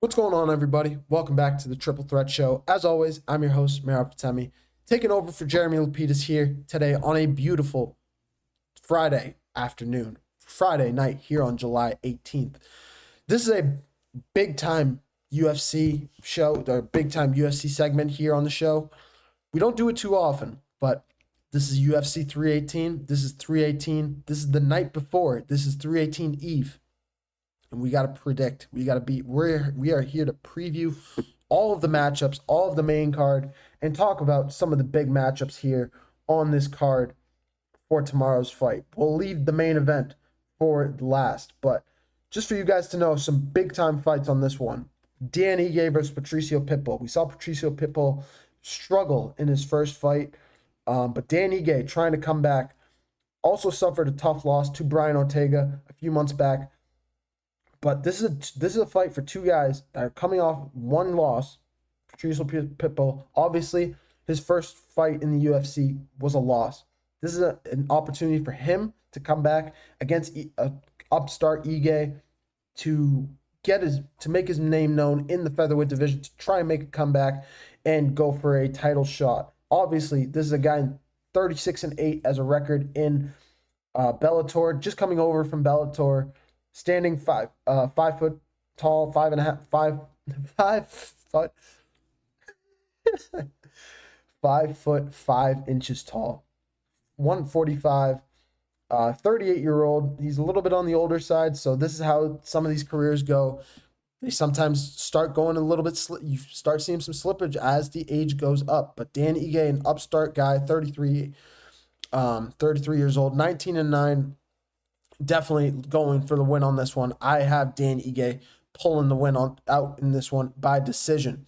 What's going on, everybody? Welcome back to the Triple Threat Show. As always, I'm your host, Mara Patemi, taking over for Jeremy Lapidus here today on a beautiful Friday night here on July 18th. This is a big-time UFC show, or big-time UFC segment here on the show. We don't do it too often, but this is UFC 318. This is 318. This is the night before. This is 318 Eve. And we got to predict. We got to beat. We are here to preview all of the matchups, all of the main card, and talk about some of the big matchups here on this card for tomorrow's fight. We'll leave the main event for last, but just for you guys to know, some big-time fights on this one. Dan Ige versus Patricio Pitbull. We saw Patricio Pitbull struggle in his first fight, but Dan Ige trying to come back. Also suffered a tough loss to Brian Ortega a few months back. But this is a fight for two guys that are coming off one loss. Patricio Pitbull, obviously, his first fight in the UFC was a loss. This is an opportunity for him to come back against upstart Ige to make his name known in the featherweight division, to try and make a comeback and go for a title shot. Obviously, this is a guy 36-8 as a record in Bellator, just coming over from Bellator. Standing 5 foot tall, 5 foot 5 inches tall, 145, 38-year-old. He's a little bit on the older side, so this is how some of these careers go. They sometimes start going a little bit. You start seeing some slippage as the age goes up. But Dan Ige, an upstart guy, 33 years old, 19-9. Definitely going for the win on this one. I have Dan Ige pulling the win out in this one by decision.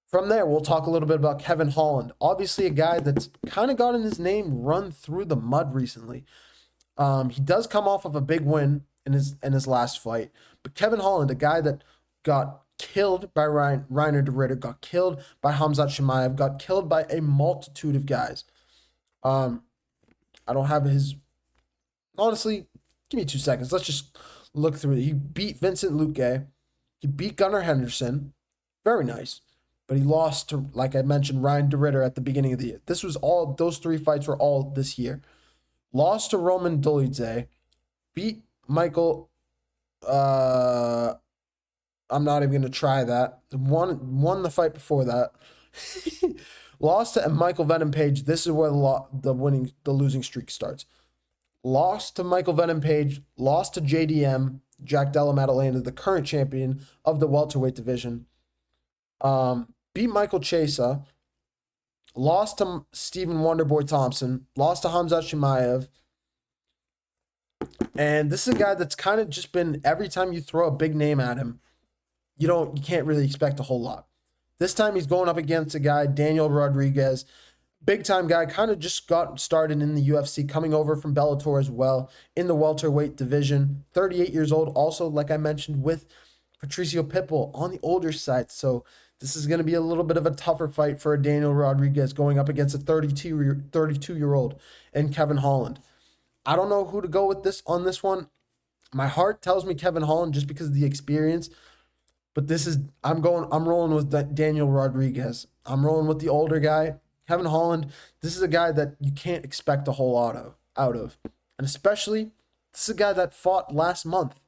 From there, we'll talk a little bit about Kevin Holland. Obviously, a guy that's kind of gotten his name run through the mud recently. He does come off of a big win in his last fight, but Kevin Holland, a guy that got killed by Reiner de Ritter, got killed by Khamzat Chimaev, got killed by a multitude of guys. I don't have his. Honestly, give me 2 seconds. Let's just look through it. He beat Vincent Luque. He beat Gunnar Henderson. Very nice. But he lost to, like I mentioned, Ryan de Ritter at the beginning of the year. Those 3 fights were all this year. Lost to Roman Dolidze. Beat Michael. I'm not even going to try that. Won the fight before that. Lost to Michael Venom Page. This is where the losing streak starts. Lost to Michael Venom Page, lost to JDM, Jack Della Maddalena, the current champion of the welterweight division. Beat Michael Chiesa, lost to Stephen Wonderboy Thompson, lost to Khamzat Chimaev. And this is a guy that's kind of just been, every time you throw a big name at him, you can't really expect a whole lot. This time he's going up against a guy, Daniel Rodriguez, big-time guy, kind of just got started in the UFC, coming over from Bellator as well, in the welterweight division. 38 years old, also, like I mentioned, with Patricio Pitbull on the older side. So this is going to be a little bit of a tougher fight for Daniel Rodriguez going up against a 32-year-old and Kevin Holland. I don't know who to go with on this one. My heart tells me Kevin Holland just because of the experience. But I'm rolling with Daniel Rodriguez. I'm rolling with the older guy. Kevin Holland, this is a guy that you can't expect a whole lot out of. And especially, this is a guy that fought last month.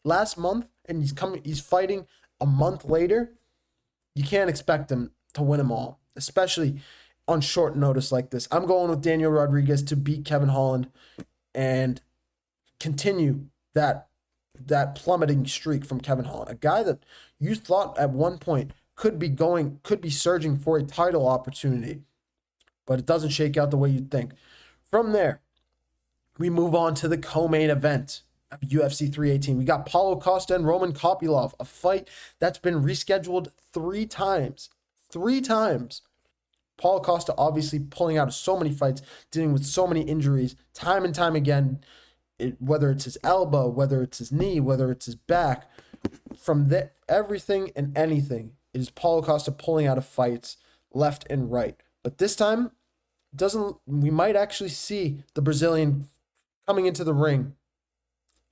And he's fighting a month later. You can't expect him to win them all, especially on short notice like this. I'm going with Daniel Rodriguez to beat Kevin Holland and continue that plummeting streak from Kevin Holland. A guy that you thought at one point could be surging for a title opportunity, but it doesn't shake out the way you'd think. From there, we move on to the co-main event of UFC 318. We got Paulo Costa and Roman Kopylov, a fight that's been rescheduled 3 times. 3 times. Paulo Costa obviously pulling out of so many fights, dealing with so many injuries, time and time again, whether it's his elbow, whether it's his knee, whether it's his back. From everything and anything, it is Paulo Costa pulling out of fights left and right. But this time, we might actually see the Brazilian coming into the ring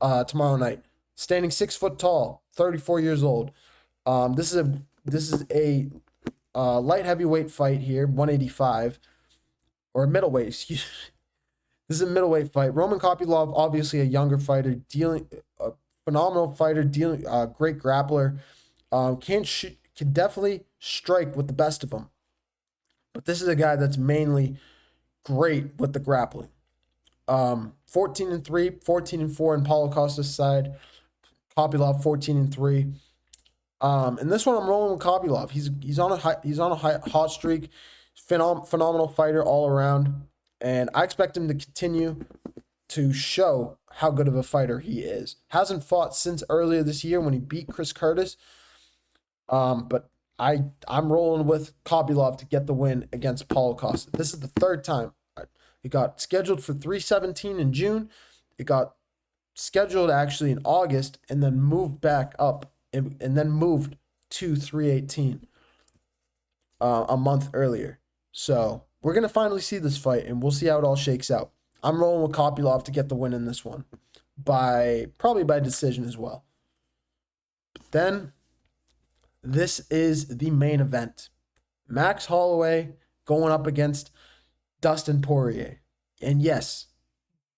tomorrow night. Standing 6 foot tall, 34 years old. This is a light heavyweight fight here, 185 or middleweight. Excuse. This is a middleweight fight. Roman Kopylov, obviously a younger fighter, dealing a phenomenal fighter, dealing great grappler. Can definitely strike with the best of them. But this is a guy that's mainly great with the grappling. 14-3, 14-4 in Paulo Costa's side. Kopylov 14-3. And this one I'm rolling with Kopylov. He's on a hot streak. Phenomenal fighter all around, and I expect him to continue to show how good of a fighter he is. Hasn't fought since earlier this year when he beat Chris Curtis. But I'm rolling with Kopylov to get the win against Paulo Costa. This is the third time. It got scheduled for 317 in June. It got scheduled actually in August and then moved back up and then moved to 318 a month earlier. So we're going to finally see this fight, and we'll see how it all shakes out. I'm rolling with Kopylov to get the win in this one, probably by decision as well. But then this is the main event. Max Holloway going up against Dustin Poirier. And yes,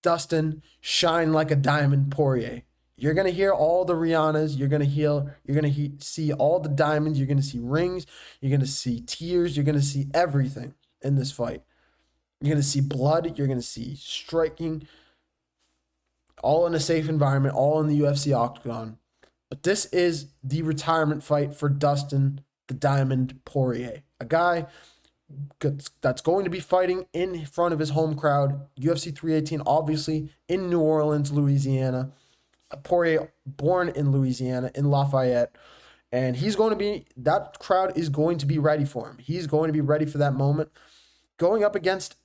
Dustin shine like a diamond Poirier. You're going to hear all the Rihannas. You're going to see all the diamonds. You're going to see rings. You're going to see tears. You're going to see everything in this fight. You're going to see blood. You're going to see striking. All in a safe environment. All in the UFC octagon. But this is the retirement fight for Dustin the Diamond Poirier. A guy that's going to be fighting in front of his home crowd. UFC 318, obviously, in New Orleans, Louisiana. Poirier, born in Louisiana, in Lafayette, and that crowd is going to be ready for him. He's going to be ready for that moment. Going up against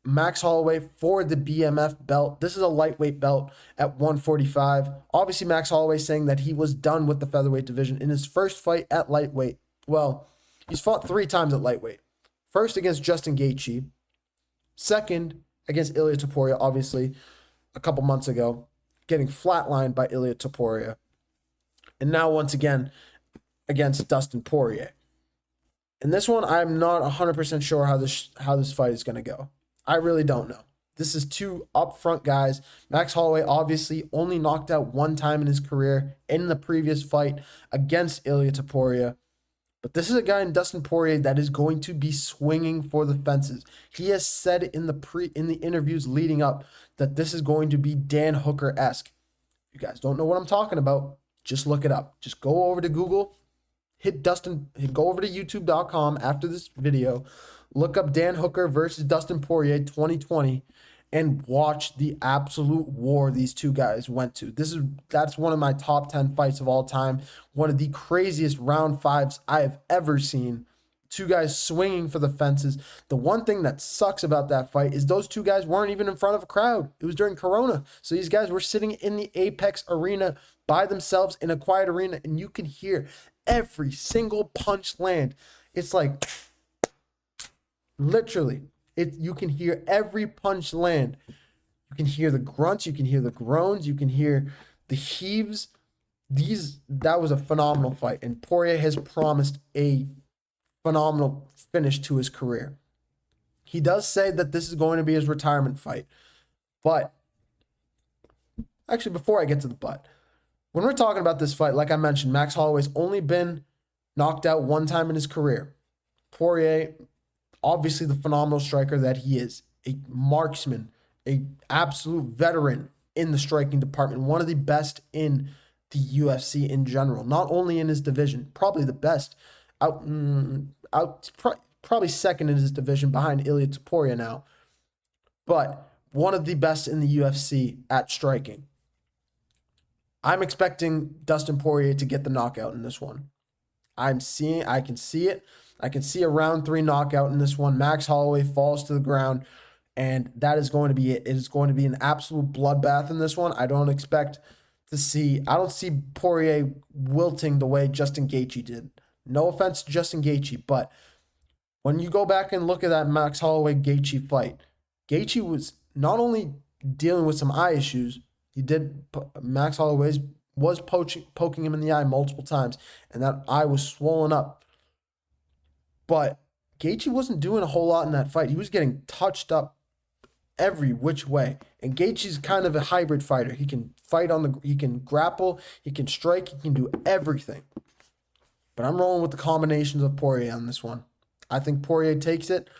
Max Holloway for the BMF belt. This is a lightweight belt at 145. Obviously, Max Holloway saying that he was done with the featherweight division in his first fight at lightweight. Well, he's fought 3 times at lightweight. First against Justin Gaethje. Second against Ilia Topuria, obviously, a couple months ago, getting flatlined by Ilia Topuria. And now once again against Dustin Poirier. In this one, I'm not 100% sure how this fight is going to go. I really don't know. This is 2 upfront guys. Max Holloway obviously only knocked out 1 time in his career in the previous fight against Ilia Topuria. But this is a guy in Dustin Poirier that is going to be swinging for the fences. He has said in the interviews leading up that this is going to be Dan Hooker-esque. If you guys don't know what I'm talking about, just look it up. Just go over to Google, go over to youtube.com after this video, look up Dan Hooker versus Dustin Poirier 2020, and watch the absolute war these 2 guys went to. That's one of my top 10 fights of all time. One of the craziest round 5s I have ever seen. 2 guys swinging for the fences. The one thing that sucks about that fight is those 2 guys weren't even in front of a crowd. It was during Corona. So these guys were sitting in the Apex arena by themselves in a quiet arena, and you can hear every single punch land. It's like, literally, you can hear every punch land. You can hear the grunts, you can hear the groans, you can hear the heaves. That was a phenomenal fight, and Poirier has promised a phenomenal finish to his career. He does say that this is going to be his retirement fight. But actually, before I get to the but, when we're talking about this fight, like I mentioned, Max Holloway's only been knocked out 1 time in his career. Poirier, obviously the phenomenal striker that he is, a marksman, a absolute veteran in the striking department, one of the best in the UFC in general, not only in his division, probably the best, probably second in his division behind Ilia Topuria now, but one of the best in the UFC at striking. I'm expecting Dustin Poirier to get the knockout in this one. I can see it. I can see a round 3 knockout in this one. Max Holloway falls to the ground, and that is going to be it. It is going to be an absolute bloodbath in this one. I don't see Poirier wilting the way Justin Gaethje did. No offense to Justin Gaethje, but when you go back and look at that Max Holloway-Gaethje fight, Gaethje was not only dealing with some eye issues, Max Holloway's was poking him in the eye multiple times, and that eye was swollen up. But Gaethje wasn't doing a whole lot in that fight. He was getting touched up every which way. And Gaethje's kind of a hybrid fighter. He can fight he can grapple, he can strike, he can do everything. But I'm rolling with the combinations of Poirier on this one. I think Poirier takes it.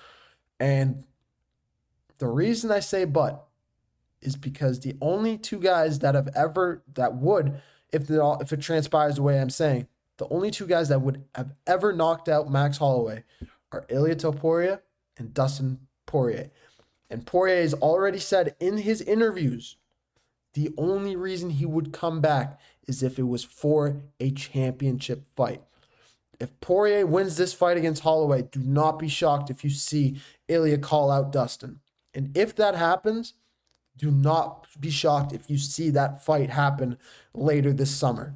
And the reason I say but is because the only two guys that would, if it transpires the way I'm saying, the only two guys that would have ever knocked out Max Holloway are Ilia Topuria and Dustin Poirier. And Poirier has already said in his interviews, the only reason he would come back is if it was for a championship fight. If Poirier wins this fight against Holloway, do not be shocked if you see Ilia call out Dustin. And if that happens, do not be shocked if you see that fight happen later this summer,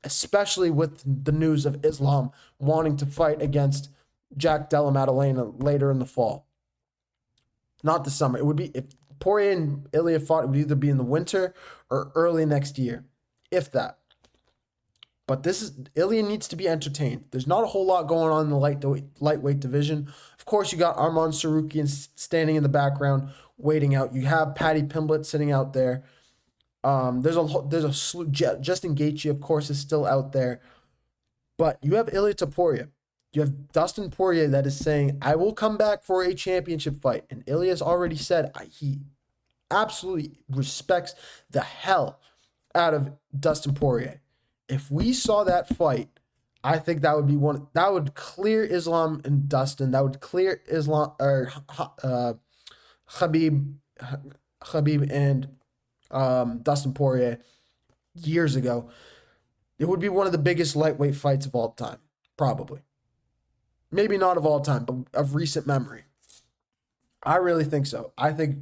especially with the news of Islam wanting to fight against Jack Della Maddalena later in the fall. Not this summer. It would be, if Poirier and Ilia fought, it would either be in the winter or early next year, if that. But Ilia needs to be entertained. There's not a whole lot going on in the lightweight division. Of course, you got Arman Sarukian standing in the background, waiting out. You have Paddy Pimblett sitting out there. There's a slew. Justin Gaethje, of course, is still out there. But you have Ilia Topuria. You have Dustin Poirier that is saying, I will come back for a championship fight. And Ilia has already said he absolutely respects the hell out of Dustin Poirier. If we saw that fight, I think that would be that would clear Islam and Dustin. That would clear Islam or Khabib and Dustin Poirier years ago. It would be one of the biggest lightweight fights of all time, probably. Maybe not of all time, but of recent memory. I really think so. I think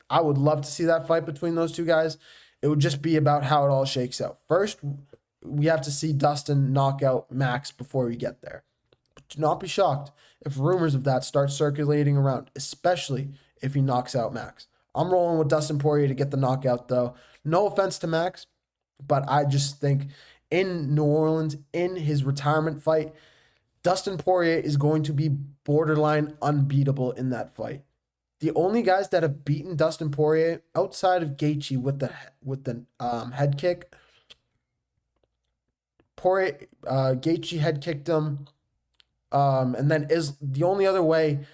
I would love to see that fight between those two guys. It would just be about how it all shakes out. First, we have to see Dustin knock out Max before we get there. But do not be shocked if rumors of that start circulating around, especially if he knocks out Max. I'm rolling with Dustin Poirier to get the knockout, though. No offense to Max, but I just think in New Orleans, in his retirement fight, Dustin Poirier is going to be borderline unbeatable in that fight. The only guys that have beaten Dustin Poirier outside of Gaethje with the head kick, Gaethje head kicked him, and then is the only other way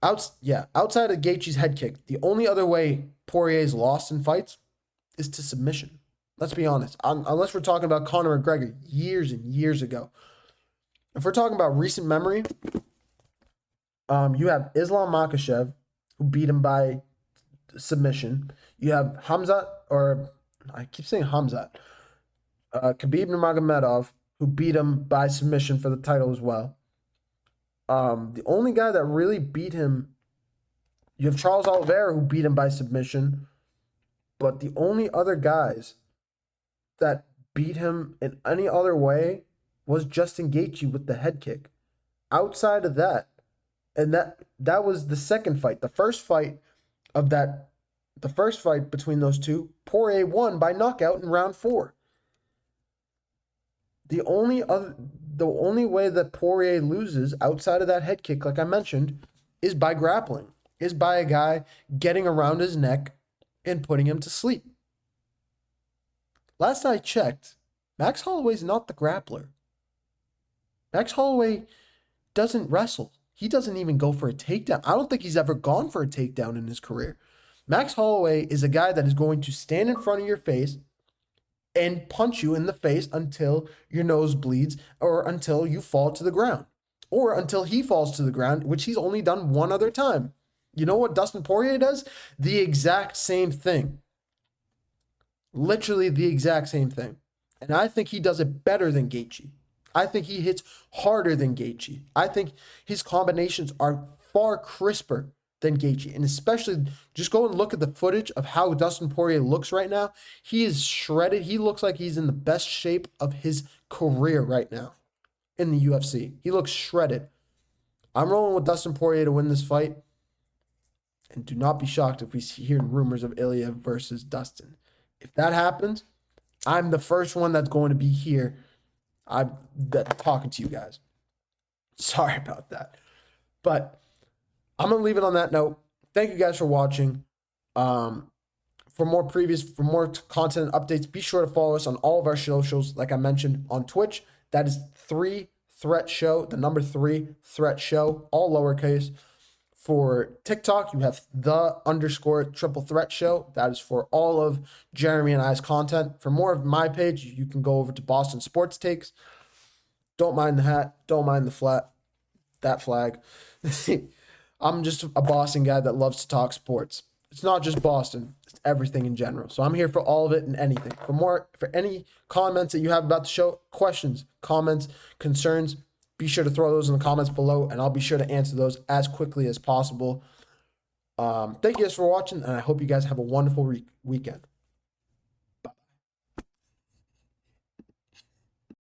outside of Gaethje's head kick, the only other way Poirier's lost in fights is to submission. Let's be honest. Unless we're talking about Conor McGregor years and years ago. If we're talking about recent memory, you have Islam Makhachev, who beat him by submission. You have Khabib Nurmagomedov, who beat him by submission for the title as well. The only guy that really beat him, you have Charles Oliveira, who beat him by submission. But the only other guys that beat him in any other way was Justin Gaethje with the head kick. Outside of that, and that was the second fight. The first fight between those two, Poirier won by knockout in round 4. The only way that Poirier loses outside of that head kick, like I mentioned, is by grappling, is by a guy getting around his neck and putting him to sleep. Last I checked, Max Holloway's not the grappler. Max Holloway doesn't wrestle. He doesn't even go for a takedown. I don't think he's ever gone for a takedown in his career. Max Holloway is a guy that is going to stand in front of your face and punch you in the face until your nose bleeds or until you fall to the ground or until he falls to the ground, which he's only done one other time. You know what Dustin Poirier does? The exact same thing. Literally the exact same thing. And I think he does it better than Gaethje. I think he hits harder than Gaethje. I think his combinations are far crisper than Gaethje. And especially, just go and look at the footage of how Dustin Poirier looks right now. He is shredded. He looks like he's in the best shape of his career right now in the UFC. He looks shredded. I'm rolling with Dustin Poirier to win this fight. And do not be shocked if we hear rumors of Ilia versus Dustin. If that happens, I'm the first one that's going to be here. I'm talking to you guys. Sorry about that. But I'm going to leave it on that note. Thank you guys for watching. For more content and updates, be sure to follow us on all of our socials. Like I mentioned on Twitch, that is 3 Threat Show, the number 3 Threat Show, all lowercase. For TikTok, you have _triple threat show. That is for all of Jeremy and I's content. For more of my page, you can go over to Boston Sports Takes. Don't mind the hat. Don't mind that flag. I'm just a Boston guy that loves to talk sports. It's not just Boston. It's everything in general. So I'm here for all of it and anything. For any comments that you have about the show, questions, comments, concerns, be sure to throw those in the comments below, and I'll be sure to answer those as quickly as possible. Thank you guys for watching, and I hope you guys have a wonderful weekend.